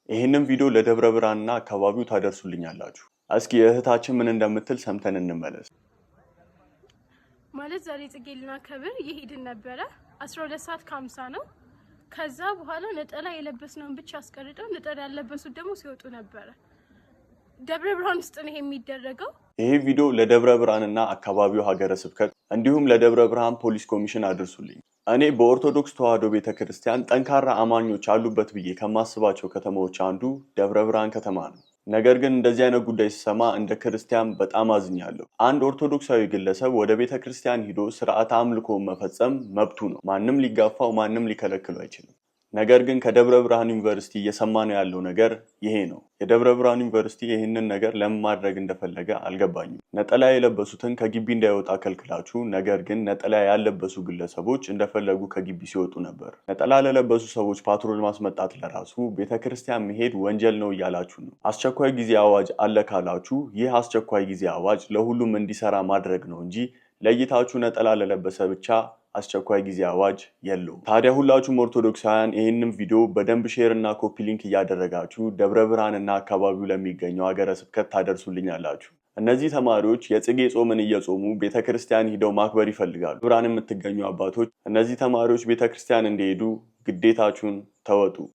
ይህንን ቪዲዮ ለደብረ ብርሃንና አካባቢው ታደርሱልኛላችሁ። እስኪ እህታችን ምን እንደምትል ሰምተን እንመለስ። ማለት ዛሬ ጽጌ ልናከብር ይሄድን ነበረ 12 ሰዓት ከ50 ነው። ከዛ በኋላ ነጠላ የለበስነውን ብቻ አስቀርጠው ነጠላ ያለበሱት ደግሞ ሲወጡ ነበረ። ደብረ ብርሃን ውስጥ ነው የሚደረገው። ይሄ ቪዲዮ ለደብረ ብርሃንና አካባቢው ሀገረ ስብከት እንዲሁም ለደብረ ብርሃን ፖሊስ ኮሚሽን አድርሱልኝ። እኔ በኦርቶዶክስ ተዋሕዶ ቤተክርስቲያን ጠንካራ አማኞች አሉበት ብዬ ከማስባቸው ከተማዎች አንዱ ደብረ ብርሃን ከተማ ነው። ነገር ግን እንደዚህ አይነት ጉዳይ ሲሰማ እንደ ክርስቲያን በጣም አዝኛለሁ። አንድ ኦርቶዶክሳዊ ግለሰብ ወደ ቤተክርስቲያን ሂዶ ስርዓተ አምልኮ መፈጸም መብቱ ነው። ማንም ሊጋፋው፣ ማንም ሊከለክለው አይችልም። ነገር ግን ከደብረ ብርሃን ዩኒቨርሲቲ እየሰማነው ያለው ነገር ይሄ ነው። የደብረ ብርሃን ዩኒቨርሲቲ ይህንን ነገር ለምን ማድረግ እንደፈለገ አልገባኝም። ነጠላ የለበሱትን ከግቢ እንዳይወጣ ከልክላችሁ፣ ነገር ግን ነጠላ ያለበሱ ግለሰቦች እንደፈለጉ ከግቢ ሲወጡ ነበር። ነጠላ ለለበሱ ሰዎች ፓትሮል ማስመጣት ለራሱ ቤተክርስቲያን መሄድ ወንጀል ነው እያላችሁ ነው። አስቸኳይ ጊዜ አዋጅ አለ ካላችሁ ይህ አስቸኳይ ጊዜ አዋጅ ለሁሉም እንዲሰራ ማድረግ ነው እንጂ ለይታችሁ ነጠላ ለለበሰ ብቻ አስቸኳይ ጊዜ አዋጅ የለው። ታዲያ ሁላችሁም ኦርቶዶክሳውያን ይህንን ቪዲዮ በደንብ ሼር እና ኮፒ ሊንክ እያደረጋችሁ ደብረ ብርሃን እና አካባቢው ለሚገኘው ሀገረ ስብከት ታደርሱልኛላችሁ። እነዚህ ተማሪዎች የጽጌ ጾምን እየጾሙ ቤተክርስቲያን ሂደው ማክበር ይፈልጋሉ። ብርሃን የምትገኙ አባቶች እነዚህ ተማሪዎች ቤተክርስቲያን እንዲሄዱ ግዴታችሁን ተወጡ።